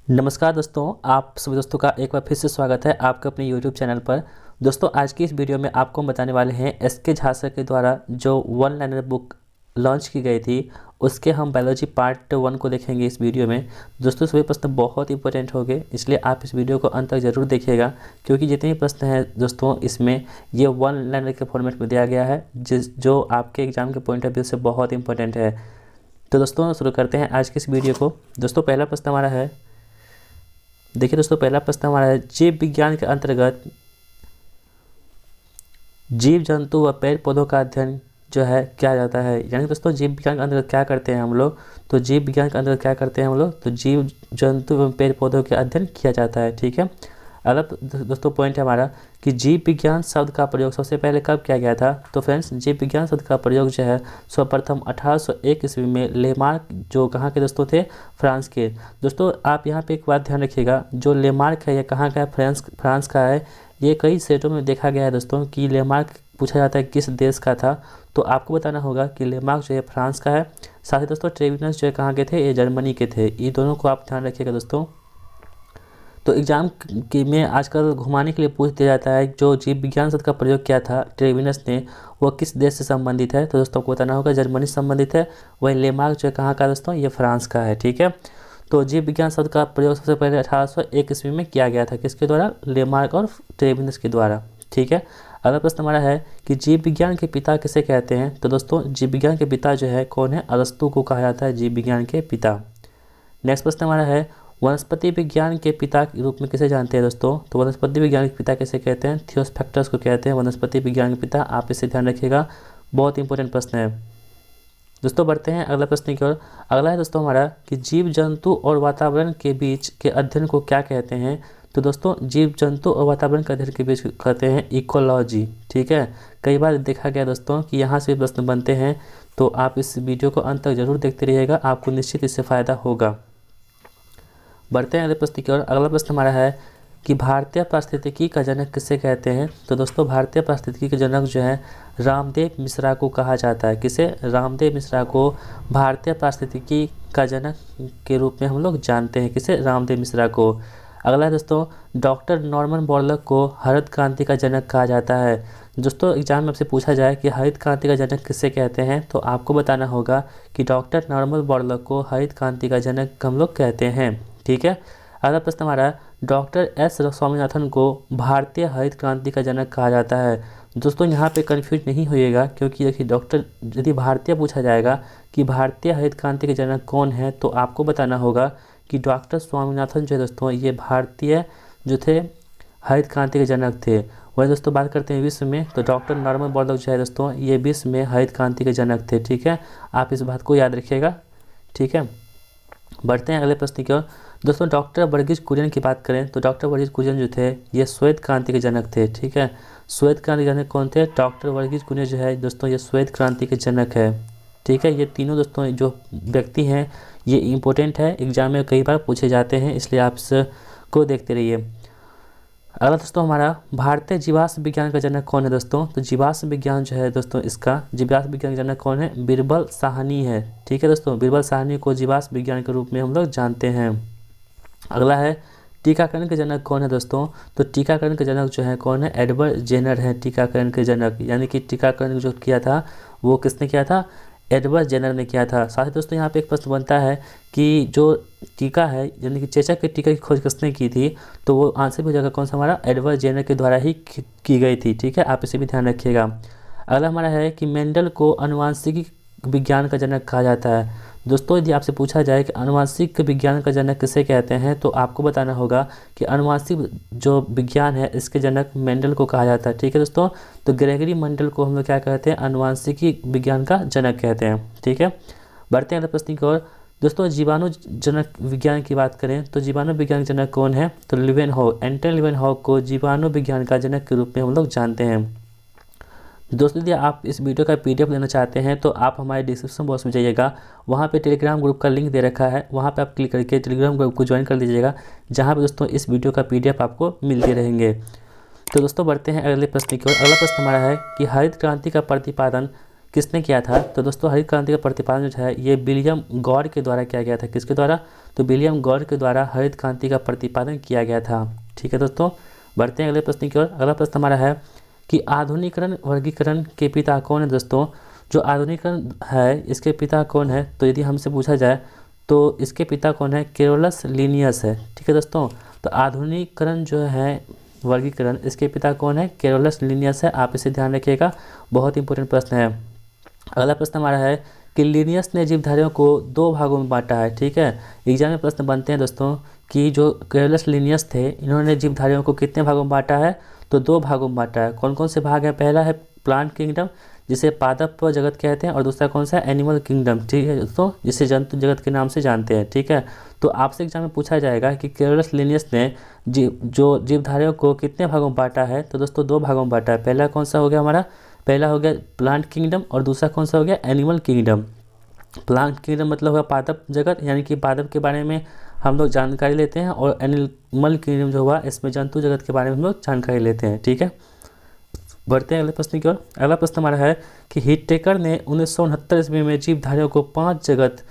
नमस्कार दोस्तों, आप सभी दोस्तों का एक बार फिर से स्वागत है आपके अपने YouTube चैनल पर। दोस्तों आज की इस वीडियो में आपको हम बताने वाले हैं एस.के. झा सर के द्वारा जो वन लाइनर बुक लॉन्च की गई थी उसके हम बायोलॉजी पार्ट 1 को देखेंगे इस वीडियो में। दोस्तों सभी प्रश्न बहुत इंपॉर्टेंट होंगे, इसलिए आप इस वीडियो को अंत तक ज़रूर देखिएगा, क्योंकि जितने भी प्रश्न हैं दोस्तों इसमें ये वन लाइनर के फॉर्मेट में दिया गया है जो आपके एग्जाम के पॉइंट ऑफ व्यू से बहुत इंपॉर्टेंट है। तो दोस्तों शुरू करते हैं आज की इस वीडियो को। दोस्तों पहला प्रश्न हमारा है, देखिए दोस्तों पहला प्रश्न हमारा है, जीव विज्ञान के अंतर्गत जीव जंतु व पेड़ पौधों का अध्ययन जो है क्या जाता है। यानी दोस्तों जीव विज्ञान के अंतर्गत क्या करते हैं हम लोग, तो जीव विज्ञान के अंतर्गत क्या करते हैं हम लोग, तो जीव जंतु एवं पेड़ पौधों के अध्ययन किया जाता है। ठीक है। अगला दोस्तों पॉइंट है हमारा कि जीव विज्ञान शब्द का प्रयोग सबसे पहले कब किया गया था। तो फ्रेंड्स जीव विज्ञान शब्द का प्रयोग जो है सर्वप्रथम 1801 ईस्वी में लेमार्क, जो कहाँ के दोस्तों थे, फ्रांस के। दोस्तों आप यहाँ पे एक बात ध्यान रखिएगा, जो लेमार्क है ये कहाँ का है, फ्रांस का है। ये कई सेटों में देखा गया है दोस्तों कि लेमार्क पूछा जाता है किस देश का था, तो आपको बताना होगा कि लेमार्क जो है फ्रांस का है। साथ ही दोस्तों ट्रेविनस जो है कहाँ के थे, ये जर्मनी के थे। ये दोनों को आप ध्यान रखिएगा दोस्तों। तो एग्जाम की में आजकल घुमाने के लिए पूछ दिया जाता है जो जीव विज्ञान शब्द का प्रयोग किया था ट्रेविनस ने, वो किस देश से संबंधित है। तो दोस्तों को बताना होगा जर्मनी से संबंधित है। वही लेमार्क जो है कहाँ का दोस्तों, ये फ्रांस का है। ठीक है। तो जीव विज्ञान शब्द का प्रयोग सबसे पहले 1801 ईस्वी में किया गया था, किसके द्वारा, लेमार्क और ट्रेविनस के द्वारा। ठीक है। अगला प्रश्न हमारा है कि जीव विज्ञान के पिता किसे कहते हैं। तो दोस्तों जीव विज्ञान के पिता जो है कौन है, अरस्तु को कहा जाता है जीव विज्ञान के पिता। नेक्स्ट प्रश्न हमारा है, वनस्पति विज्ञान के पिता के रूप में किसे जानते हैं दोस्तों। तो वनस्पति विज्ञान के पिता किसे कहते हैं, थियोफ्रैक्टस को कहते हैं वनस्पति विज्ञान के पिता। आप इसे ध्यान रखिएगा, बहुत इंपॉर्टेंट प्रश्न है। दोस्तों बढ़ते हैं अगला प्रश्न की ओर। अगला है दोस्तों हमारा कि जीव जंतु और वातावरण के बीच के अध्ययन को क्या कहते हैं। तो दोस्तों जीव जंतु और वातावरण के अध्ययन के बीच कहते हैं इकोलॉजी। ठीक है। कई बार देखा गया दोस्तों कि यहाँ से प्रश्न बनते हैं, तो आप इस वीडियो को अंत तक जरूर देखते रहिएगा, आपको निश्चित इससे फ़ायदा होगा। बढ़ते हैं अगले प्रश्न की ओर। अगला प्रश्न हमारा है कि भारतीय पारिस्थितिकी का जनक किसे कहते हैं। तो दोस्तों भारतीय पारिस्थितिकी के जनक जो है रामदेव मिश्रा को कहा जाता है। किसे, रामदेव मिश्रा को भारतीय पारिस्थितिकी का जनक के रूप में हम लोग जानते हैं, किसे, रामदेव मिश्रा को। अगला है दोस्तों, डॉक्टर नॉर्मन बोरलॉग को हरित क्रांति का जनक कहा जाता है। दोस्तों एग्जाम में आपसे पूछा जाए कि हरित क्रांति का जनक किसे कहते हैं, तो आपको बताना होगा कि डॉक्टर नॉर्मन बोरलॉग को हरित क्रांति का जनक हम लोग कहते हैं। ठीक है। अगला प्रश्न हमारा, डॉक्टर एस स्वामीनाथन को भारतीय हरित क्रांति का जनक कहा जाता है। दोस्तों यहाँ पे कंफ्यूज नहीं होइएगा, क्योंकि देखिए डॉक्टर यदि भारतीय पूछा जाएगा कि भारतीय हरित क्रांति के जनक कौन है, तो आपको बताना होगा कि डॉक्टर स्वामीनाथन जो है दोस्तों ये भारतीय जो थे हरित क्रांति के जनक थे। वही दोस्तों बात करते हैं विश्व में, तो डॉक्टर नॉर्मन बोरलॉग जो है दोस्तों ये विश्व में हरित क्रांति के जनक थे। ठीक है। आप इस बात को याद रखिएगा। ठीक है। बढ़ते हैं अगले प्रश्न की ओर। दोस्तों डॉक्टर वर्गीज कुरियन की बात करें तो डॉक्टर वर्गीज कुरियन जो थे ये श्वेत क्रांति के जनक थे। ठीक है। श्वेत क्रांति के जनक कौन थे, डॉक्टर वर्गीज कुरियन जो है दोस्तों ये श्वेत क्रांति के जनक है। ठीक है। ये तीनों दोस्तों जो व्यक्ति हैं ये इंपॉर्टेंट है, एग्जाम में कई बार पूछे जाते हैं, इसलिए आप इसको देखते रहिए। अगला दोस्तों हमारा, भारतीय जीवाश्म विज्ञान का जनक कौन है दोस्तों। तो जीवाश्म विज्ञान जो है दोस्तों इसका जीवाश्म विज्ञान का जनक कौन है, बिरबल साहनी है। ठीक है दोस्तों, बिरबल साहनी को जीवाश्म विज्ञान के रूप में हम लोग जानते हैं। अगला है, टीकाकरण के जनक कौन है दोस्तों। तो टीकाकरण के जनक जो है कौन है, एडवर्ड जेनर है टीकाकरण के जनक। यानी कि टीकाकरण जो किया था वो किसने किया था, एडवर्ड जेनर ने किया था। साथ ही दोस्तों यहाँ पे एक प्रश्न बनता है कि जो टीका है यानी कि चेचक के टीका की खोज किसने की थी, तो वो आंसर भी हो जाएगा कौन सा हमारा, एडवर्ड जेनर के द्वारा ही की गई थी। ठीक है। आप इसे भी ध्यान रखिएगा। अगला हमारा है कि मेंडल को आनुवांशिकी विज्ञान का जनक कहा जाता है। दोस्तों यदि आपसे पूछा जाए कि आनुवांशिक विज्ञान का जनक किसे कहते हैं, तो आपको बताना होगा कि आनुवांशिक जो विज्ञान है इसके जनक मेंडल को कहा जाता है। ठीक है दोस्तों। तो ग्रेगरी मेंडल को हम लोग क्या कहते हैं, आनुवांशिकी विज्ञान का जनक कहते हैं। ठीक है। बढ़ते हैं अगले प्रश्न की ओर। दोस्तों जीवाणु जनक विज्ञान की बात करें तो जीवाणु विज्ञान के जनक कौन है, तो लिवेनहॉक, एंटन लिवेनहॉक को जीवाणु विज्ञान का जनक के रूप में हम लोग जानते हैं। दोस्तों यदि आप इस वीडियो का पीडीएफ लेना चाहते हैं तो आप हमारे डिस्क्रिप्शन बॉक्स में जाइएगा, वहाँ पे टेलीग्राम ग्रुप का लिंक दे रखा है, वहाँ पे आप क्लिक करके टेलीग्राम ग्रुप को ज्वाइन कर लीजिएगा, जहाँ पे दोस्तों इस वीडियो का पीडीएफ आपको मिलते रहेंगे। तो दोस्तों बढ़ते हैं अगले प्रश्न की ओर। अगला प्रश्न हमारा है कि हरित क्रांति का प्रतिपादन किसने किया था? तो दोस्तों हरित क्रांति का प्रतिपादन जो है ये विलियम गॉड के द्वारा किया गया था। किसके द्वारा? तो विलियम गॉड के द्वारा हरित क्रांति का प्रतिपादन किया गया था। ठीक है दोस्तों, बढ़ते हैं अगले प्रश्न की ओर। अगला प्रश्न हमारा है कि आधुनिकीकरण वर्गीकरण के पिता कौन है? दोस्तों जो आधुनिकीकरण है इसके पिता कौन है? तो यदि हमसे पूछा जाए तो इसके पिता कौन है? कैरोलस लिनियस है। ठीक है दोस्तों, तो आधुनिकीकरण जो है वर्गीकरण इसके पिता कौन है? कैरोलस लिनियस है। आप इसे ध्यान रखिएगा, बहुत इंपॉर्टेंट प्रश्न है। अगला प्रश्न हमारा है कि लिनियस ने जीवधारियों को 2 भागों में बांटा है। ठीक है, एग्जाम में प्रश्न बनते हैं दोस्तों कि जो कैरोलस लिनियस थे इन्होंने जीवधारियों को कितने भागों में बांटा है? तो 2 भागों में बांटा है। कौन कौन से भाग है? पहला है प्लांट किंगडम जिसे पादप जगत कहते हैं, और दूसरा कौन सा है? Animal kingdom. ठीक है दोस्तों, जिसे जंतु जगत के नाम से जानते हैं। ठीक है, तो आपसे एग्जाम में पूछा जाएगा कि कैरोलस लिनियस ने जो जीवधारियों को कितने भागों में बांटा है? तो दोस्तों 2 भागों में बांटा है। पहला कौन सा हो गया हमारा? पहला हो गया प्लांट किंगडम और दूसरा कौन सा हो गया? Animal kingdom. प्लांट किंगडम मतलब हुआ पादप जगत, यानी कि पादप के बारे में हम लोग जानकारी लेते हैं, और एनिमल किंगडम जो हुआ इसमें जंतु जगत के बारे में हम लोग जानकारी लेते हैं। ठीक है, बढ़ते हैं अगले प्रश्न की ओर। अगला प्रश्न हमारा है कि हिटटेकर ने 1969 ईस्वी में जीवधारियों को 5 जगत।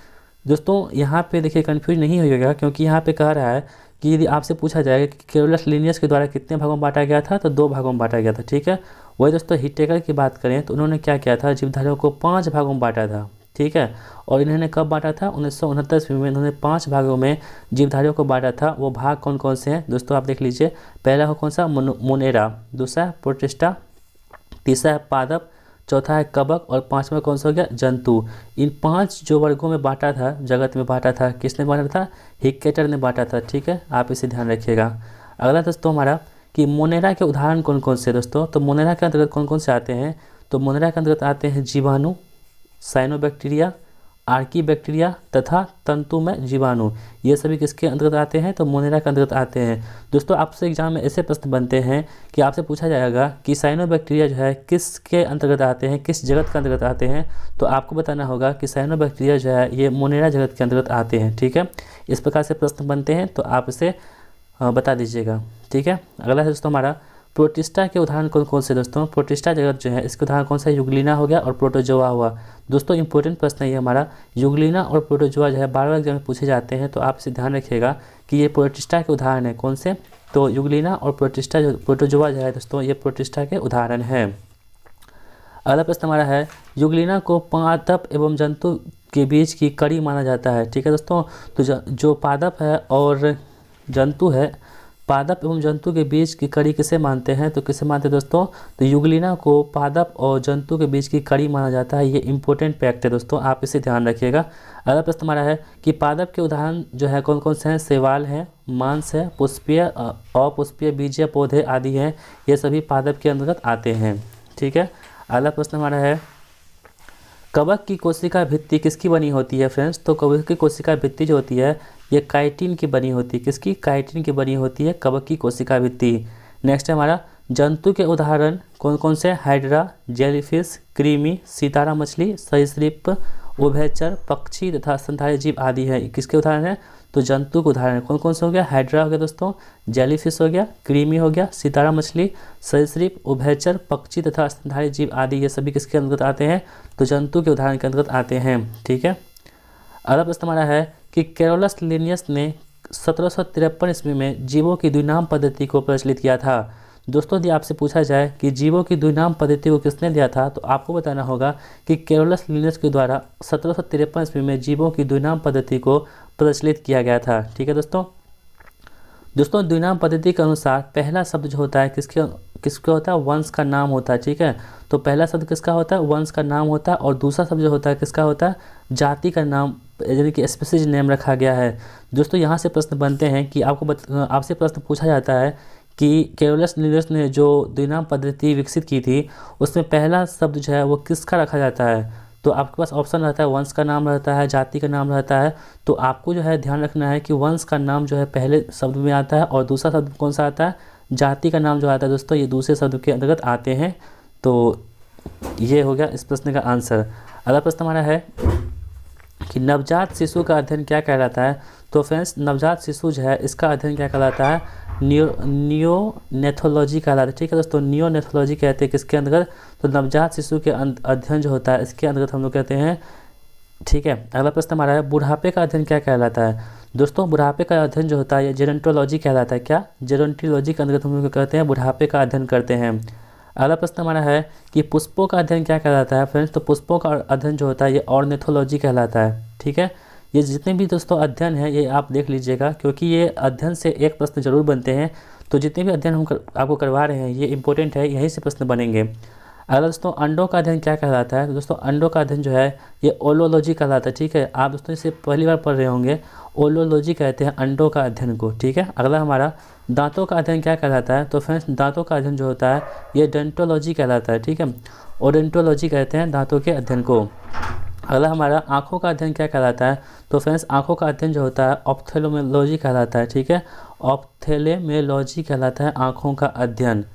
दोस्तों यहाँ पे देखिए कन्फ्यूज नहीं होगा, क्योंकि यहाँ पे कह रहा है कि यदि आपसे पूछा जाएगा कि कैरोलस लिनियस के द्वारा कितने भागों में बांटा गया था? तो 2 भागों में बांटा गया था। ठीक है, वही दोस्तों हिटटेकर की बात करें तो उन्होंने क्या किया था? जीवधारियों को 5 भागों में बांटा था। ठीक है, और इन्होंने कब बांटा था? 1969 ईस्वी में इन्होंने 5 भागों में जीवधारियों को बांटा था। वो भाग कौन कौन से हैं दोस्तों? आप देख लीजिए। पहला हो कौन सा? मोनेरा, दूसरा प्रोटिस्टा, तीसरा है पादप, चौथा है कवक, और 5वां कौन सा हो गया? जंतु। इन 5 जो वर्गों में बांटा था, जगत में बांटा था, किसने बांटा था? हिटटेकर ने बांटा था। ठीक है, आप इसे ध्यान रखिएगा। अगला दोस्तों हमारा कि मोनेरा के उदाहरण कौन कौन से? दोस्तों तो मोनेरा के अंतर्गत कौन कौन से आते हैं? तो मोनेरा के अंतर्गत आते हैं जीवाणु, साइनोबैक्टीरिया, आर्कीबैक्टीरिया तथा तंतुमय जीवाणु। ये सभी किसके अंतर्गत आते हैं? तो मोनेरा के अंतर्गत आते हैं। दोस्तों आपसे एग्जाम में ऐसे प्रश्न बनते हैं कि आपसे पूछा जाएगा कि साइनोबैक्टीरिया जो है किसके अंतर्गत आते हैं, किस जगत के अंतर्गत आते हैं? तो आपको बताना होगा कि साइनोबैक्टीरिया जो है ये मोनेरा जगत के अंतर्गत आते हैं। ठीक है, इस प्रकार से प्रश्न बनते हैं, तो आप इसे बता दीजिएगा। ठीक है, अगला है दोस्तों हमारा प्रोटिस्टा के उदाहरण कौन कौन से? दोस्तों प्रोटिस्टा जगत जो है इसके उदाहरण कौन सा? यूग्लिना हो गया और प्रोटोजोआ हुआ। दोस्तों इंपॉर्टेंट प्रश्न है ये हमारा। यूग्लिना और प्रोटोजोआ जो है बार-बार एग्जाम में पूछे जाते हैं, तो आप इसे ध्यान रखिएगा कि ये प्रोटिस्टा के उदाहरण है। कौन से? तो यूग्लिना और प्रोटोजोआ जो है दोस्तों ये प्रोटिस्टा के उदाहरण है। अगला प्रश्न हमारा है यूग्लिना को पादप एवं जंतु के बीच की कड़ी माना जाता है। ठीक है दोस्तों, तो जो पादप है और जंतु है, पादप एवं जंतु के बीच की कड़ी किसे मानते हैं? तो किसे मानते हैं दोस्तों? तो यूग्लिना को पादप और जंतु के बीच की कड़ी माना जाता है। ये इंपॉर्टेंट फैक्ट है दोस्तों, आप इसे ध्यान रखिएगा। अगला प्रश्न हमारा है कि पादप के उदाहरण जो है कौन कौन से हैं? शैवाल है, मांस है, पुष्पीय, अपुष्पीय, बीजीय पौधे आदि हैं। ये सभी पादप के अंतर्गत आते हैं। ठीक है, अगला प्रश्न हमारा है कवक की कोशिका भित्ति किसकी बनी होती है? फ्रेंड्स, तो कवक की कोशिका भित्ति जो होती है ये काइटिन की बनी होती है। किसकी? काइटिन की बनी होती है कवक की कोशिका भित्ति। नेक्स्ट है हमारा जंतु के उदाहरण कौन कौन से? हाइड्रा, जेलीफिश, कृमि, सितारा मछली, सरीसृप, उभयचर, पक्षी तथा स्तनधारी जीव आदि है। किसके उदाहरण है? तो जंतु के उदाहरण कौन कौन से हो गया? हाइड्रा हो गया दोस्तों, जेलीफिश हो गया, कृमि हो गया, सितारा मछली, सरीसृप, उभयचर, पक्षी तथा स्तनधारी जीव आदि ये सभी किसके अंतर्गत आते हैं? तो जंतु के उदाहरण के अंतर्गत आते हैं। ठीक है, अगला प्रश्न हमारा है कि कैरोलस लिनियस ने 1753 ईस्वी में जीवों की द्विनाम पद्धति को प्रचलित किया था। दोस्तों यदि आपसे पूछा जाए कि जीवों की द्विनाम पद्धति को किसने दिया था, तो आपको बताना होगा कि कैरोलस लिनियस के द्वारा 1753 ईस्वी में जीवों की द्विनाम पद्धति को प्रचलित किया गया था। ठीक है दोस्तों द्विनाम पद्धति के अनुसार पहला शब्द जो होता है किसका होता है? वंश का नाम होता है। ठीक है, तो पहला शब्द किसका होता है? वंश का नाम होता है, और दूसरा शब्द जो होता है किसका होता है? जाति का नाम, यानी कि स्पीशीज नेम रखा गया है। दोस्तों यहाँ से प्रश्न बनते हैं कि आपसे प्रश्न पूछा जाता है कि कैरोलस लिनियस ने जो द्विनाम पद्धति विकसित की थी उसमें पहला शब्द जो है वो किसका रखा जाता है? तो आपके पास ऑप्शन रहता है, वंश का नाम रहता है, जाति का नाम रहता है। तो आपको जो है ध्यान रखना है कि वंश का नाम जो है पहले शब्द में आता है, और दूसरा शब्द कौन सा आता है? जाति का नाम जो आता है दोस्तों ये दूसरे शब्द के अंतर्गत आते हैं। तो ये हो गया इस प्रश्न का आंसर। अगला प्रश्न हमारा है कि नवजात शिशु का अध्ययन क्या कहलाता है? तो फ्रेंड्स नवजात शिशु जो है इसका अध्ययन क्या कहलाता है? नियोनेथोलॉजी कहलाता है। ठीक है दोस्तों, नियोनेथोलॉजी कहते हैं किसके अंतर्गत, तो नवजात शिशु के अध्ययन जो होता है इसके अंतर्गत हम लोग कहते हैं। ठीक है, अगला प्रश्न हमारा है बुढ़ापे का अध्ययन क्या कहलाता है। दोस्तों बुढ़ापे का अध्ययन जो होता है ये जेरोंटोलॉजी कहलाता है। क्या, जेरोंटोलॉजी के अंतर्गत हम लोग कहते हैं बुढ़ापे का अध्ययन करते हैं। अगला प्रश्न हमारा है कि पुष्पों का अध्ययन क्या कहलाता है। फ्रेंड्स, तो पुष्पों का अध्ययन जो होता है ये ऑर्निथोलॉजी कहलाता है। ठीक है, ये जितने भी दोस्तों अध्ययन है ये आप देख लीजिएगा, क्योंकि ये अध्ययन से एक प्रश्न जरूर बनते हैं। तो जितने भी अध्ययन हम आपको करवा रहे हैं ये इंपॉर्टेंट है, यहीं से प्रश्न बनेंगे। अगला दोस्तों अंडों का अध्ययन क्या कहलाता है। तो दोस्तों अंडों का अध्ययन जो है ये ओलोलॉजी कहलाता है। ठीक है, आप दोस्तों इसे पहली बार पढ़ रहे होंगे, ओलोलॉजी कहते हैं अंडों का अध्ययन को। ठीक है, अगला हमारा दांतों का अध्ययन क्या कहलाता है। तो फ्रेंड्स दांतों का अध्ययन जो होता है ये डेंटोलॉजी कहलाता है। ठीक है, ओडेंटोलॉजी कहते हैं दांतों के अध्ययन को। अगला हमारा आँखों का अध्ययन क्या कहलाता है। तो फ्रेंड्स आँखों का अध्ययन जो होता है ऑप्थेल्मोलॉजी कहलाता है। ठीक है, ऑप्थेल्मोलॉजी कहलाता है आँखों का अध्ययन।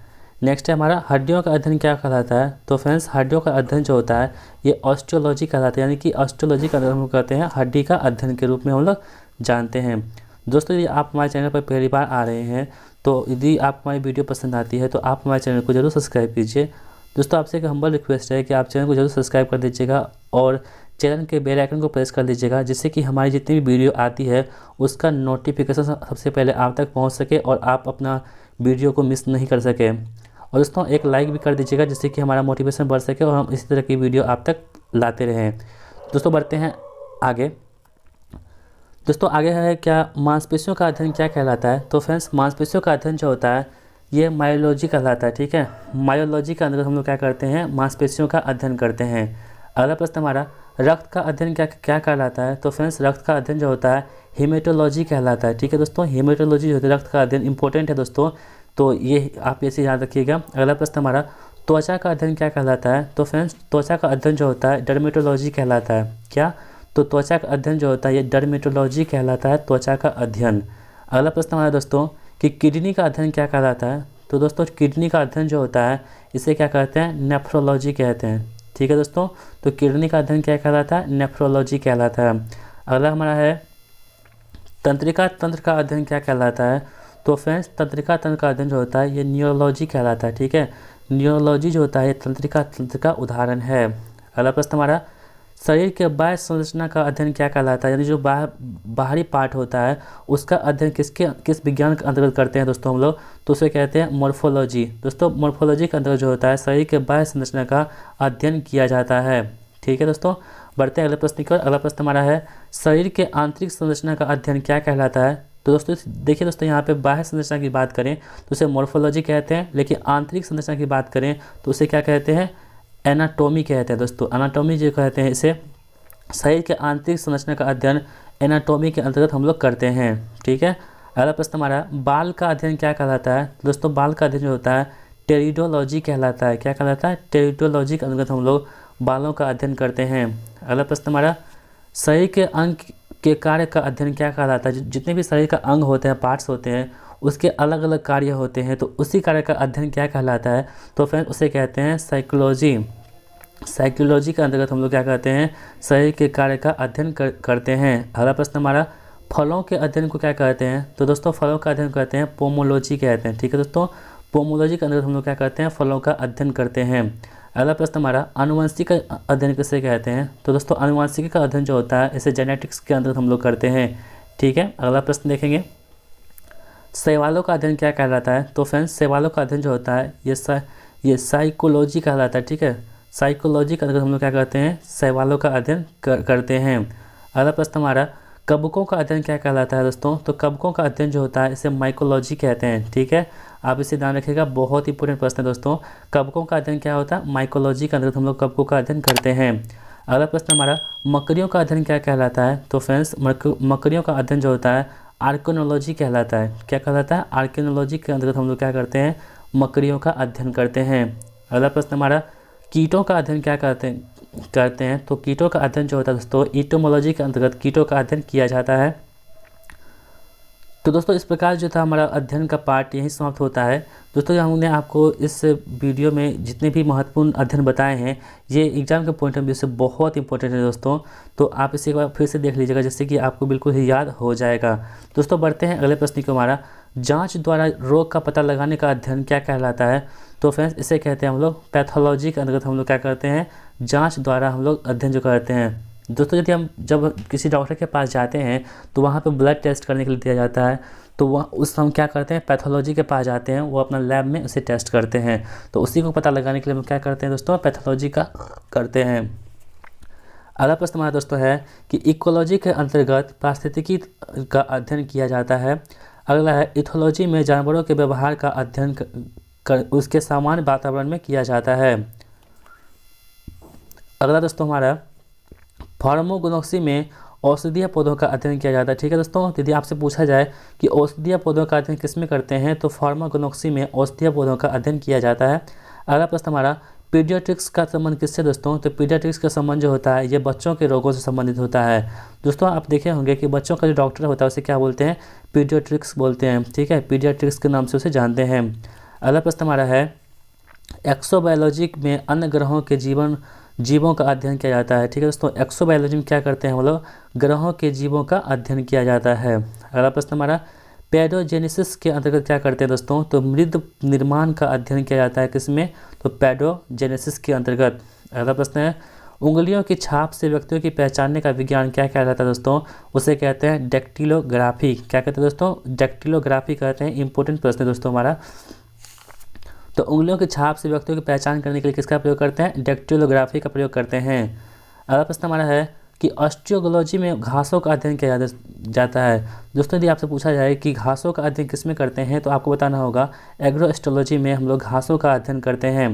नेक्स्ट है हमारा हड्डियों का अध्ययन क्या कहलाता है। तो फ्रेंड्स हड्डियों का अध्ययन जो होता है ये ऑस्टियोलॉजी कहलाता है, यानी कि ऑस्टियोलॉजी का हम लोग कहते हैं हड्डी का अध्ययन के रूप में हम लोग जानते हैं। दोस्तों यदि आप हमारे चैनल पर पहली बार आ रहे हैं तो यदि आप हमारी वीडियो पसंद आती है तो आप हमारे चैनल को जरूर सब्सक्राइब कीजिए। दोस्तों आपसे एक हम्बल रिक्वेस्ट है कि आप चैनल को जरूर सब्सक्राइब कर दीजिएगा और चैनल के बेल आइकन को प्रेस कर दीजिएगा, जिससे कि हमारी जितनी भी वीडियो आती है उसका नोटिफिकेशन सबसे पहले आप तक पहुंच सके और आप अपना वीडियो को मिस नहीं कर सके। और दोस्तों एक लाइक भी कर दीजिएगा, जिससे कि हमारा मोटिवेशन बढ़ सके और हम इसी तरह की वीडियो आप तक लाते रहें। दोस्तों बढ़ते हैं आगे। दोस्तों आगे है क्या मांसपेशियों का अध्ययन क्या कहलाता है। तो फ्रेंड्स मांसपेशियों का अध्ययन जो होता है ये मायोलॉजी कहलाता है। ठीक है, मायोलॉजी के अंदर हम लोग क्या करते हैं, मांसपेशियों का अध्ययन करते हैं। अगला प्रश्न हमारा रक्त का अध्ययन क्या कहलाता है। तो फ्रेंड्स रक्त का अध्ययन जो होता है हेमेटोलॉजी कहलाता है। ठीक है दोस्तों, हेमेटोलॉजी जो होता है रक्त का अध्ययन इंपॉर्टेंट है दोस्तों, तो ये आप ऐसे याद रखिएगा। अगला प्रश्न हमारा त्वचा का अध्ययन क्या कहलाता है। तो फ्रेंड्स त्वचा का अध्ययन जो होता है डर्मेटोलॉजी कहलाता है। क्या, तो त्वचा का अध्ययन जो होता है ये डर्मेटोलॉजी कहलाता है, त्वचा का अध्ययन। अगला प्रश्न हमारा दोस्तों कि किडनी का अध्ययन क्या कहलाता है। तो दोस्तों किडनी का अध्ययन जो होता है इसे क्या कहते हैं, नेफ्रोलॉजी कहते हैं। ठीक है दोस्तों, तो किडनी का अध्ययन क्या कहलाता है, नेफ्रोलॉजी कहलाता है। अगला हमारा है तंत्रिका तंत्र का अध्ययन क्या कहलाता है। तो फ्रेंड्स तंत्रिका तंत्र का अध्ययन जो होता है ये न्यूरोलॉजी कहलाता है। ठीक है, न्यूरोलॉजी जो होता है ये तंत्रिका तंत्र का उदाहरण है। अगला प्रश्न हमारा शरीर के बाह्य संरचना का अध्ययन क्या कहलाता है, यानी जो बाहरी पार्ट होता है उसका अध्ययन किस विज्ञान के अंतर्गत करते हैं दोस्तों हम लोग, तो उसे कहते हैं मॉर्फोलॉजी। दोस्तों मॉर्फोलॉजी के अंतर्गत जो होता है शरीर के बाह्य संरचना का अध्ययन किया जाता है। ठीक है दोस्तों, बढ़ते हैं अगले प्रश्न की ओर। अगला प्रश्न हमारा है शरीर के आंतरिक संरचना का अध्ययन क्या कहलाता है। तो दोस्तों देखिए दोस्तों यहाँ पे बाह्य संरचना की बात करें तो उसे मॉर्फोलॉजी कहते हैं, लेकिन आंतरिक संरचना की बात करें तो उसे क्या कहते हैं, एनाटॉमी कहते हैं। दोस्तों एनाटॉमी जो कहते हैं इसे शरीर के आंतरिक संरचना का अध्ययन एनाटॉमी के अंतर्गत हम लोग करते हैं। ठीक है, अगला प्रश्न हमारा बाल का अध्ययन क्या कहलाता है। दोस्तों बाल का अध्ययन जो होता है टेरिडोलॉजी कहलाता है। क्या कहलाता है, टेरिडोलॉजी के अंतर्गत हम लोग बालों का अध्ययन करते हैं। अगला प्रश्न हमारा शरीर के अंग के कार्य का अध्ययन क्या कहलाता है। जितने भी शरीर का अंग होते हैं, पार्ट्स होते हैं, उसके अलग अलग कार्य होते हैं, तो उसी कार्य का अध्ययन क्या कहलाता है। तो फ्रेंड्स उसे कहते हैं साइकोलॉजी। साइकोलॉजी के अंतर्गत हम लोग क्या कहते हैं, शरीर के कार्य का अध्ययन करते हैं। अगला प्रश्न हमारा फलों के अध्ययन को क्या कहते हैं। तो दोस्तों फलों का अध्ययन कहते हैं पोमोलॉजी कहते हैं। ठीक है दोस्तों, पोमोलॉजी के अंतर्गत हम लोग क्या करते हैं, फलों का अध्ययन करते हैं। अगला प्रश्न हमारा आनुवंशिक का अध्ययन किसे कहते हैं। तो दोस्तों आनुवंशिक का अध्ययन जो होता है इसे जेनेटिक्स के अंतर्गत हम लोग करते हैं। ठीक है, अगला प्रश्न देखेंगे शैवालों का अध्ययन क्या कहलाता है। तो फ्रेंड्स शैवालों का अध्ययन जो होता है ये साइकोलॉजी कहलाता है। ठीक है, साइकोलॉजी के अंतर्गत हम लोग क्या करते हैं, शैवालों का अध्ययन करते हैं। अगला प्रश्न हमारा कवकों का अध्ययन क्या कहलाता है। दोस्तों तो कवकों का अध्ययन जो होता है इसे माइकोलॉजी कहते हैं। ठीक है, आप इसे ध्यान रखिएगा, बहुत इंपॉर्टेंट प्रश्न है दोस्तों। कवकों का अध्ययन क्या होता है, माइकोलॉजी के अंतर्गत हम लोग कवकों का अध्ययन करते हैं। अगला प्रश्न हमारा मकड़ियों का अध्ययन क्या कहलाता है। तो फ्रेंड्स मकड़ियों का अध्ययन जो होता है आर्कियोलॉजी कहलाता है। क्या कहलाता है, आर्कियोलॉजी के अंतर्गत हम लोग क्या करते हैं, मकड़ियों का अध्ययन करते हैं। अगला प्रश्न हमारा कीटों का अध्ययन क्या करते हैं। तो कीटों का अध्ययन जो होता है दोस्तों एंटोमोलॉजी के अंतर्गत कीटों का अध्ययन किया जाता है। तो दोस्तों इस प्रकार जो था हमारा अध्ययन का पार्ट यहीं समाप्त होता है। दोस्तों हमने आपको इस वीडियो में जितने भी महत्वपूर्ण अध्ययन बताए हैं ये एग्जाम के पॉइंट ऑफ व्यू से बहुत इंपॉर्टेंट है दोस्तों, तो आप इसे एक बार फिर से देख लीजिएगा जिससे कि आपको बिल्कुल ही याद हो जाएगा। दोस्तों बढ़ते हैं अगले प्रश्न को। हमारा जांच द्वारा रोग का पता लगाने का अध्ययन क्या कहलाता है? तो फ्रेंड्स इसे कहते हैं हम लोग पैथोलॉजी के अंतर्गत हम लोग क्या करते हैं, जांच द्वारा हम लोग अध्ययन जो करते हैं। दोस्तों यदि हम जब किसी डॉक्टर के पास जाते हैं तो वहाँ पे ब्लड टेस्ट करने के लिए दिया जाता है, तो वह उस हम क्या करते हैं, पैथोलॉजी के पास जाते हैं, वो अपना लैब में उसे टेस्ट करते हैं। तो उसी को पता लगाने के लिए हम क्या करते हैं दोस्तों, पैथोलॉजी का करते हैं। अगला प्रश्न हमारा दोस्तों है कि इकोलॉजी के अंतर्गत पारिस्थितिकी का अध्ययन किया जाता है। अगला है इथोलॉजी में जानवरों के व्यवहार का अध्ययन उसके सामान्य वातावरण में किया जाता है। अगला दोस्तों हमारा फार्माकोग्नोसी में औषधीय पौधों का अध्ययन किया जाता है। ठीक है दोस्तों, यदि आपसे पूछा जाए कि औषधीय पौधों का अध्ययन किस में करते हैं, तो फार्माकोग्नोसी में औषधीय पौधों का अध्ययन किया जाता है। अगला प्रश्न हमारा पीडियाट्रिक्स का संबंध किससे दोस्तों, तो पीडियाट्रिक्स का संबंध जो होता है ये बच्चों के रोगों से संबंधित होता है। दोस्तों आप देखे होंगे कि बच्चों का जो डॉक्टर होता है उसे क्या बोलते हैं, पीडियाट्रिक्स बोलते हैं। ठीक है, पीडियाट्रिक्स के नाम से उसे जानते हैं। अगला प्रश्न हमारा है एक्सोबायोलॉजी में अन्य ग्रहों के जीवों का अध्ययन किया जाता है। ठीक है दोस्तों, एक्सोबायोलॉजी में क्या करते हैं हम लोग, ग्रहों के जीवों का अध्ययन किया जाता है। अगला प्रश्न हमारा पैडोजेनेसिस के अंतर्गत क्या करते हैं दोस्तों, तो मृद निर्माण का अध्ययन किया जाता है किसमें, तो पैडोजेनेसिस के अंतर्गत। अगला प्रश्न है उंगलियों की छाप से व्यक्तियों की पहचानने का विज्ञान क्या कहलाता है दोस्तों, उसे कहते हैं डेक्टिलोग्राफी। क्या कहते हैं दोस्तों, डेक्टिलोग्राफी कहते हैं। इंपॉर्टेंट प्रश्न है दोस्तों हमारा। तो उंगलियों की छाप से व्यक्तियों की पहचान करने के लिए किसका प्रयोग करते हैं, डेक्टिलोग्राफी का प्रयोग करते हैं। अगला प्रश्न हमारा है कि ऑस्टियोलॉजी में घासों का अध्ययन किया जाता है। दोस्तों यदि आपसे पूछा जाए कि घासों का अध्ययन किस में करते हैं, तो आपको बताना होगा एग्रोएस्ट्रोलॉजी में हम लोग घासों का अध्ययन करते हैं।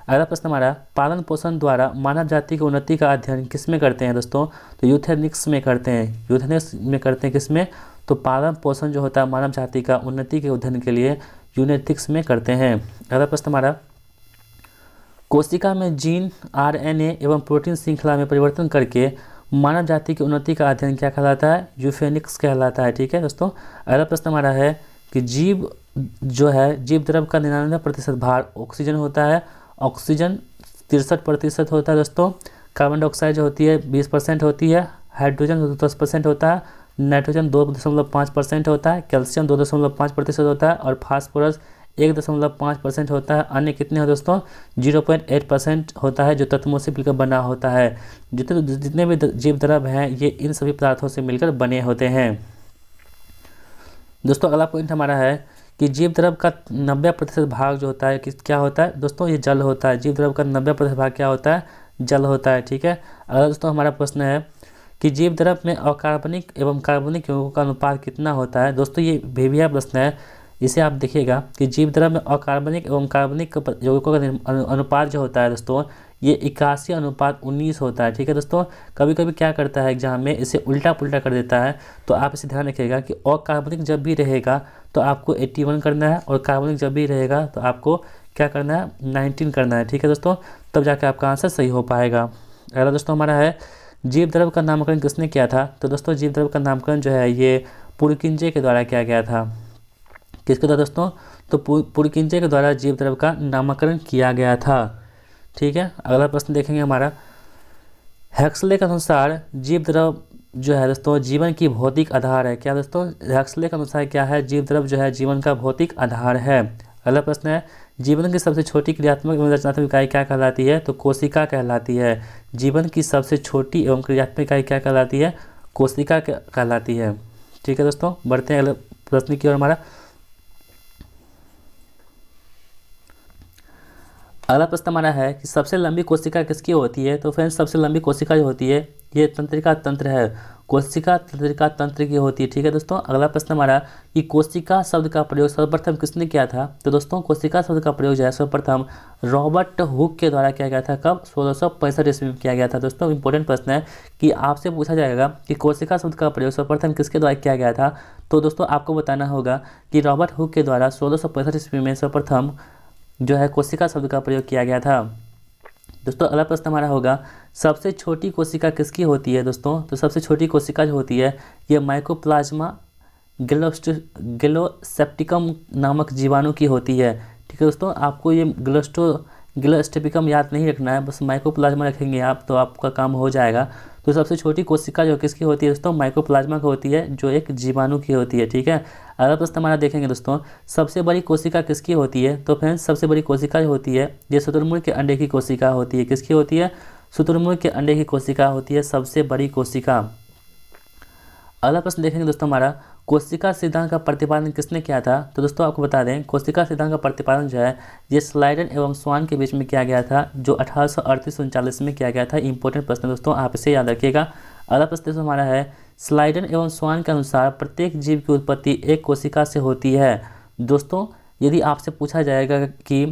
अगला प्रश्न हमारा पालन पोषण द्वारा मानव जाति की उन्नति का अध्ययन किस में करते हैं दोस्तों, तो यूथेनिक्स में करते हैं। यूथेनिक्स में करते हैं किसमें, तो पालन पोषण जो होता है मानव जाति का उन्नति के अध्ययन के लिए यूनेटिक्स में करते हैं। अगला प्रश्न हमारा कोशिका में जीन, आरएनए एवं प्रोटीन श्रृंखला में परिवर्तन करके मानव जाति की उन्नति का अध्ययन क्या कहलाता है, यूफेनिक्स कहलाता है। ठीक है दोस्तों। अगला प्रश्न हमारा है कि जीव द्रव का 99% भार ऑक्सीजन होता है। ऑक्सीजन 63% होता है दोस्तों। कार्बन डाइऑक्साइड जो होती है 20% होती है। हाइड्रोजन 10% होता है। नाइट्रोजन 2.5% होता है। कैल्शियम 2.5% होता है और फास्फोरस 1.5% होता है। अन्य कितने हैं दोस्तों, 0.8% होता है जो तत्वों से मिलकर बना होता है। जितने भी जीव द्रव हैं ये इन सभी पदार्थों से मिलकर बने होते हैं। दोस्तों अगला पॉइंट हमारा है कि जीव द्रव का 90% भाग जो होता है क्या होता है दोस्तों, ये जल होता है। जीव द्रव का 90% भाग क्या होता है, जल होता है। ठीक है। अगला दोस्तों हमारा प्रश्न है कि जीव द्रव में अकार्बनिक एवं कार्बनिक यौगिकों का अनुपात कितना होता है। दोस्तों ये भेविया प्रश्न है, इसे आप देखिएगा कि जीव द्रव में अकार्बनिक एवं कार्बनिक यौगिकों का अनुपात जो होता है दोस्तों ये 81:19 होता है। ठीक है दोस्तों। कभी कभी क्या करता है एग्जाम में इसे उल्टा पुल्टा कर देता है, तो आप इसे ध्यान रखिएगा कि अकार्बनिक जब भी रहेगा तो आपको 81 करना है और कार्बनिक जब भी रहेगा तो आपको क्या करना है, 19 करना है। ठीक है दोस्तों, तब जाकर आपका आंसर सही हो पाएगा। अगला दोस्तों हमारा है जीव द्रव का नामकरण किसने किया था। तो दोस्तों जीव द्रव का नामकरण जो है ये पुरकिंजे के द्वारा किया गया था। किसके द्वारा दोस्तों, तो पुरकिंजे के द्वारा जीव द्रव का नामकरण किया गया था। ठीक है। अगला प्रश्न देखेंगे हमारा हेक्सले के अनुसार जीव द्रव जो है दोस्तों जीवन की भौतिक आधार है। क्या दोस्तों, हेक्सले के अनुसार क्या है, जीव द्रव जो है जीवन का भौतिक आधार है। अगला प्रश्न है जीवन की सबसे छोटी क्रियात्मक एवं रचनात्मक इकाई क्या कहलाती है, तो कोशिका कहलाती है। जीवन की सबसे छोटी एवं क्रियात्मक इकाई क्या कहलाती है, कोशिका कहलाती है। ठीक है दोस्तों, बढ़ते हैं अगले प्रश्न की ओर। हमारा अगला प्रश्न हमारा है कि सबसे लंबी कोशिका किसकी होती है। तो फ्रेंड्स सबसे लंबी कोशिका जो होती है ये तंत्रिका तंत्र है। कोशिका तंत्रिका तंत्र की होती है। ठीक है दोस्तों। अगला प्रश्न हमारा कि कोशिका शब्द का प्रयोग सर्वप्रथम किसने किया था। तो दोस्तों कोशिका शब्द का प्रयोग जो है सर्वप्रथम रॉबर्ट हुक के द्वारा किया गया था। कब, 1665 ईस्वी में किया गया था। दोस्तों इंपॉर्टेंट प्रश्न है कि आपसे पूछा जाएगा कि कोशिका शब्द का प्रयोग सर्वप्रथम किसके द्वारा किया गया था। तो दोस्तों आपको बताना होगा कि रॉबर्ट हुक के द्वारा 1665 ईस्वी में सर्वप्रथम जो है कोशिका शब्द का प्रयोग किया गया था। दोस्तों अगला प्रश्न हमारा होगा सबसे छोटी कोशिका किसकी होती है। दोस्तों तो सबसे छोटी कोशिका जो होती है ये माइकोप्लाज्मा ग्लोसेप्टिकम नामक जीवाणु की होती है। ठीक है दोस्तों, आपको ये ग्लोसेप्टिकम याद नहीं रखना है, बस माइकोप्लाज्मा रखेंगे आप तो आपका काम हो जाएगा। तो सबसे छोटी कोशिका जो किसकी होती है दोस्तों, माइकोप्लाज्मा की होती है जो एक जीवाणु की होती है। ठीक है। अगला प्रश्न हमारा देखेंगे दोस्तों, सबसे बड़ी कोशिका किसकी होती है? तो फ्रेंड्स सबसे बड़ी कोशिका जो होती है ये शुतुरमुर्ग के अंडे की कोशिका होती है। किसकी होती है? शुतुरमुर्ग के अंडे की कोशिका होती है सबसे बड़ी कोशिका। अगला प्रश्न देखेंगे दोस्तों हमारा, कोशिका सिद्धांत का प्रतिपादन किसने किया था? तो दोस्तों आपको बता दें, कोशिका सिद्धांत का प्रतिपादन जो है ये स्लाइडन एवं स्वान के बीच में किया गया था, जो 1838-39 में किया गया था। इंपॉर्टेंट प्रश्न दोस्तों, आप इसे याद रखिएगा। अगला प्रश्न दोस्तों हमारा है, स्लाइडन एवं स्वान के अनुसार प्रत्येक जीव की उत्पत्ति एक कोशिका से होती है। दोस्तों यदि आपसे पूछा जाएगा कि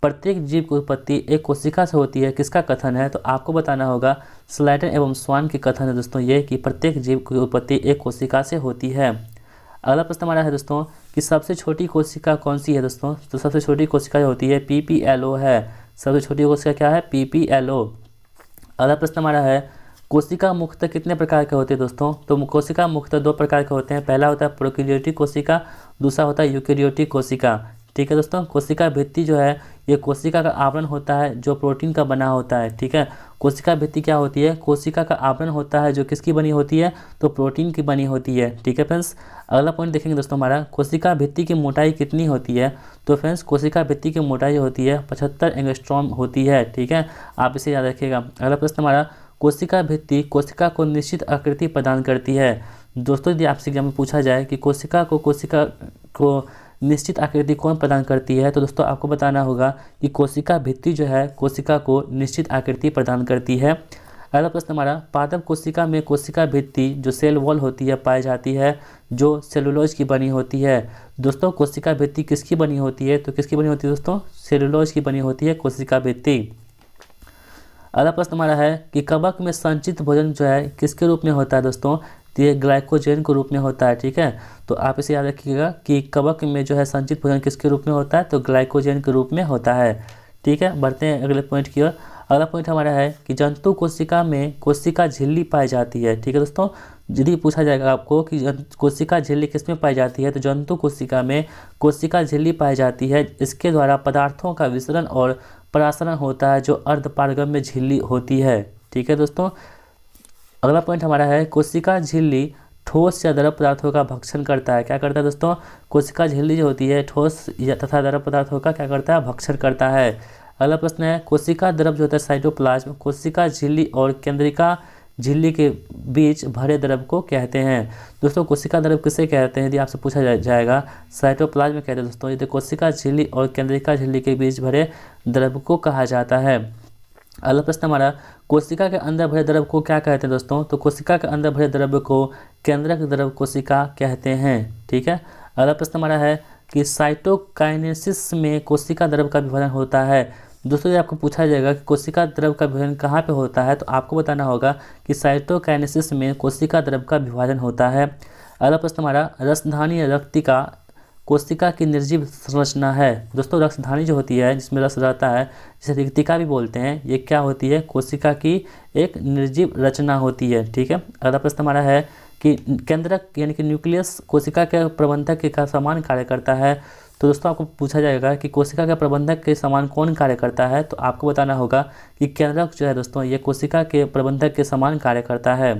प्रत्येक जीव की उत्पत्ति एक कोशिका से होती है, किसका कथन है? तो आपको बताना होगा स्लाइडन एवं स्वान के कथन है दोस्तों ये, कि प्रत्येक जीव की उत्पत्ति एक कोशिका से होती है। अगला प्रश्न हमारा है दोस्तों कि सबसे छोटी कोशिका कौन सी है दोस्तों? तो सबसे छोटी कोशिका जो होती है PPLO है। सबसे छोटी कोशिका क्या है? PPLO। अगला प्रश्न हमारा है, कोशिका मुख्यतः कितने प्रकार के होते हैं दोस्तों? तो कोशिका मुख्यतः दो प्रकार के होते हैं। पहला होता है प्रोकैरियोटिक कोशिका, दूसरा होता है यूकैरियोटिक कोशिका। ठीक है दोस्तों, कोशिका भित्ति जो है ये कोशिका का आवरण होता है जो प्रोटीन का बना होता है। ठीक है, कोशिका भित्ति क्या होती है? कोशिका का आवरण होता है जो किसकी बनी होती है? तो प्रोटीन की बनी होती है। ठीक है फ्रेंड्स, अगला पॉइंट देखेंगे दोस्तों हमारा, कोशिका भित्ति की मोटाई कितनी होती है? तो फ्रेंड्स कोशिका भित्ति की मोटाई होती है 75 एंगस्ट्रॉम होती है। ठीक है, आप इसे याद रखिएगा। अगला प्रश्न हमारा, कोशिका भित्ति कोशिका को निश्चित आकृति प्रदान करती है। दोस्तों यदि आपसे एग्जाम में पूछा जाए कि कोशिका को निश्चित आकृति कौन प्रदान करती है, तो दोस्तों आपको बताना होगा कि कोशिका भित्ति जो है कोशिका को निश्चित आकृति प्रदान करती है। अगला प्रश्न हमारा, पादप कोशिका में कोशिका भित्ति जो सेल वॉल होती है पाई जाती है, जो सेलुलोज की बनी होती है। दोस्तों कोशिका भित्ति किसकी बनी होती है? तो किसकी बनी होती है दोस्तों? सेलुलोज की बनी होती है कोशिका भित्ति। अगला प्रश्न हमारा है कि कवक में संचित भोजन जो है किसके रूप में होता है दोस्तों? तो ये ग्लाइकोजन के रूप में होता है। ठीक है, तो आप इसे याद रखिएगा कि कवक में जो है संचित भोजन किसके रूप में होता है? तो ग्लाइकोजन के रूप में होता है। ठीक है, बढ़ते हैं अगले पॉइंट की ओर। अगला पॉइंट हमारा है कि जंतु कोशिका में कोशिका झिल्ली पाई जाती है। ठीक है दोस्तों, यदि पूछा जाएगा आपको कि कोशिका झिल्ली किस में पाई जाती है, तो जंतु कोशिका में कोशिका झिल्ली पाई जाती है। इसके द्वारा पदार्थों का विसरण और परासरण होता है, जो अर्धपारगम्य झिल्ली होती है। ठीक है दोस्तों, अगला पॉइंट हमारा है, कोशिका झिल्ली ठोस या द्रव पदार्थों का भक्षण करता है। क्या करता है दोस्तों? कोशिका झिल्ली जो होती है ठोस या तथा द्रव पदार्थों का क्या करता है? भक्षण करता है। अगला प्रश्न है, कोशिका द्रव जो होता है साइटोप्लाज्म कोशिका झिल्ली और केंद्रिका झिल्ली के बीच भरे द्रव को कहते हैं। दोस्तों कोशिका द्रव किसे कहते हैं? यदि आपसे पूछा जाएगा साइटोप्लाज्म कहते हैं दोस्तों। यदि कोशिका झिल्ली और केंद्रिका झिल्ली के बीच भरे द्रव को कहा जाता है। अगला प्रश्न हमारा, कोशिका के अंदर भरे द्रव को क्या कहते हैं दोस्तों? तो कोशिका के अंदर भरे द्रव को केंद्रक द्रव कोशिका कहते हैं। ठीक है, अगला प्रश्न हमारा है कि साइटोकाइनेसिस में कोशिका द्रव का विभाजन होता है। दोस्तों यदि आपको पूछा जाएगा कि कोशिका द्रव का विभाजन कहाँ पे होता है, तो आपको बताना होगा कि साइटोकाइनेसिस में कोशिका द्रव का विभाजन होता है। अगला प्रश्न हमारा, रसधानी रक्तिका कोशिका की निर्जीव संरचना है। दोस्तों रसधानी जो होती है जिसमें रस रहता है, जिसे रिक्तिका भी बोलते हैं, ये क्या होती है? कोशिका की एक निर्जीव रचना होती है। ठीक है, अगला प्रश्न हमारा है कि केंद्रक यानी कि न्यूक्लियस कोशिका के प्रबंधक का समान कार्य करता है। तो दोस्तों आपको पूछा जाएगा कि कोशिका के प्रबंधक के समान कौन कार्य करता है, तो आपको बताना होगा कि केंद्रक जो है दोस्तों ये कोशिका के प्रबंधक के समान कार्य करता है।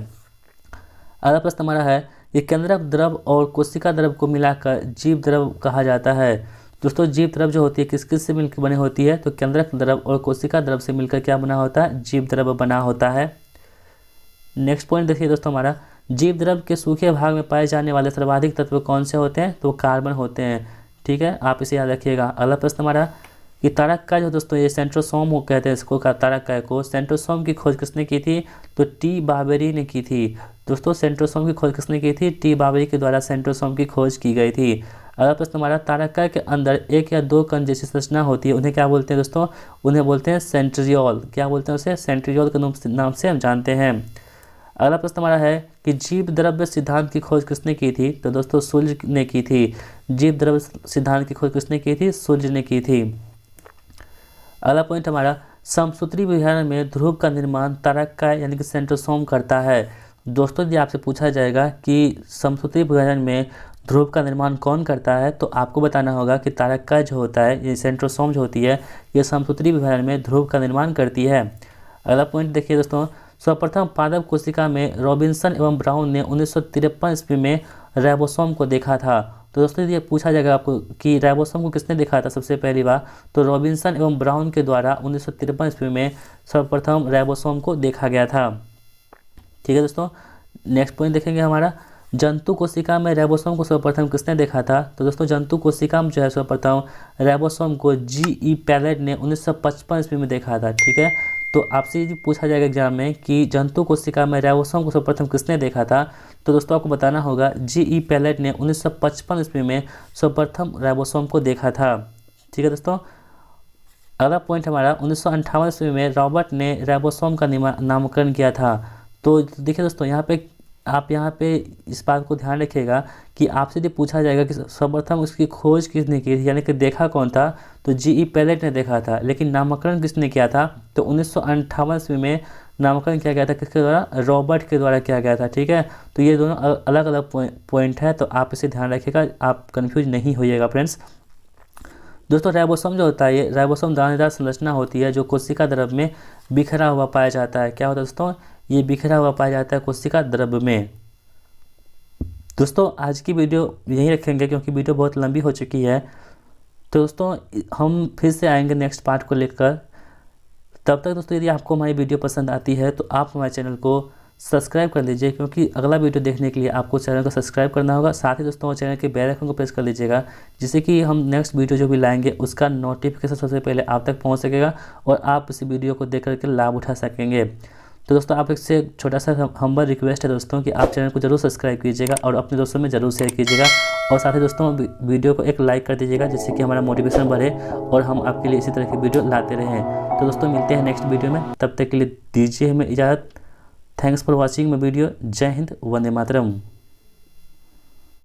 अगला प्रश्न हमारा है, ये केंद्रक द्रव और कोशिका द्रव को मिलाकर जीव द्रव कहा जाता है। दोस्तों जीव द्रव जो होती है किस किस से मिलकर बनी होती है? तो केंद्रक द्रव और कोशिका द्रव से मिलकर क्या बना होता है? जीव द्रव बना होता है। नेक्स्ट पॉइंट देखिए दोस्तों हमारा, जीव द्रव के सूखे भाग में पाए जाने वाले सर्वाधिक तत्व कौन से होते हैं? तो कार्बन होते हैं। ठीक है, आप इसे याद रखिएगा। अगला प्रश्न हमारा कि तारककाय जो दोस्तों ये सेंट्रोसोम को कहते हैं, इसको तारककाय को। सेंट्रोसोम की खोज किसने की थी? तो टी बार्बेरी ने की थी। दोस्तों सेंट्रोसोम की खोज किसने की थी? टी बार्बेरी के द्वारा सेंट्रोसोम की खोज की गई थी। अगला प्रश्न हमारा, तारककाय के अंदर एक या दो कण जैसी संरचना होती है, उन्हें क्या बोलते हैं दोस्तों? उन्हें बोलते हैं सेंट्रियोल। क्या बोलते हैं उसे? सेंट्रियोल के नाम से हम जानते हैं। अगला प्रश्न हमारा है कि जीव द्रव्य सिद्धांत की खोज किसने की थी? तो दोस्तों सूर्य ने की थी। जीव द्रव्य सिद्धांत की खोज किसने की थी? सूर्य ने की थी। अगला पॉइंट हमारा, समसूत्री विभाजन में ध्रुव का निर्माण तारककाय यानी कि सेंट्रोसोम करता है। दोस्तों यदि आपसे पूछा जाएगा कि समसूत्री विभाजन में ध्रुव का निर्माण कौन करता है, तो आपको बताना होगा कि तारककाय जो होता है, ये सेंट्रोसोम जो होती है, ये समसूत्री विभाजन में ध्रुव का निर्माण करती है। अगला पॉइंट देखिए दोस्तों, सर्वप्रथम पादप कोशिका में रॉबिन्सन एवं ब्राउन ने 1953 ईस्वी में राइबोसोम को देखा था। तो दोस्तों ये पूछा जाएगा आपको कि राइबोसोम को किसने देखा था सबसे पहली बार, तो रॉबिन्सन एवं ब्राउन के द्वारा 1953 ईस्वी में सर्वप्रथम राइबोसोम को देखा गया था। ठीक है दोस्तों, नेक्स्ट पॉइंट देखेंगे हमारा, जंतु कोशिका में राइबोसोम को सर्वप्रथम किसने देखा था। तो दोस्तों जंतु कोशिका में जो है सर्वप्रथम राइबोसोम को जी.ई. पैलेट ने 1955 ईस्वी में देखा था। ठीक है, तो आपसे ये पूछा जाएगा एग्जाम में कि जंतु कोशिका में राइबोसोम को सर्वप्रथम किसने देखा था, तो दोस्तों आपको बताना होगा जी.ई. पैलेट ने 1955 ईस्वी में सर्वप्रथम राइबोसोम को देखा था। ठीक है दोस्तों, अगला पॉइंट हमारा 1958 ईस्वी में रॉबर्ट ने राइबोसोम का नामकरण किया था। तो देखिए दोस्तों यहाँ पे इस बात को ध्यान रखिएगा कि आपसे यदि पूछा जाएगा कि सर्वप्रथम उसकी खोज किसने की थी, यानी कि देखा कौन था, तो जी.ई. पैलेट ने देखा था, लेकिन नामकरण किसने किया था, तो 1958 ईस्वी में नामकरण किया गया था किसके द्वारा, रॉबर्ट के द्वारा किया गया था। ठीक है, तो ये दोनों अलग अलग पॉइंट है, तो आप इसे ध्यान रखिएगा, आप कन्फ्यूज नहीं होइएगा फ्रेंड्स। दोस्तों राइबोसोम जो होता है, ये राइबोसोम दानेदार संरचना होती है जो कोशिका द्रव्य में बिखरा हुआ पाया जाता है। क्या होता है दोस्तों, ये बिखरा हुआ पाया जाता है कोशिका द्रव्य में। दोस्तों आज की वीडियो यहीं रखेंगे क्योंकि वीडियो बहुत लंबी हो चुकी है। तो दोस्तों हम फिर से आएंगे नेक्स्ट पार्ट को लेकर। तब तक दोस्तों यदि आपको हमारी वीडियो पसंद आती है तो आप हमारे चैनल को सब्सक्राइब कर लीजिए, क्योंकि अगला वीडियो देखने के लिए आपको चैनल को सब्सक्राइब करना होगा। साथ ही दोस्तों चैनल के बेल आइकन को प्रेस कर लीजिएगा, जिससे कि हम नेक्स्ट वीडियो जो भी लाएंगे उसका नोटिफिकेशन सबसे पहले आप तक पहुंच सकेगा और आप इस वीडियो को देख करके लाभ उठा सकेंगे। तो दोस्तों आप इससे छोटा सा हम्बल रिक्वेस्ट है दोस्तों कि आप चैनल को जरूर सब्सक्राइब कीजिएगा और अपने दोस्तों में ज़रूर शेयर कीजिएगा, और साथ ही दोस्तों वीडियो को एक लाइक कर दीजिएगा, जिससे कि हमारा मोटिवेशन बढ़े और हम आपके लिए इसी तरह की वीडियो लाते रहें। तो दोस्तों मिलते हैं नेक्स्ट वीडियो में, तब तक के लिए दीजिए हमें इजाज़त। Thanks for watching my video. जय हिंद, वंदे मातरम।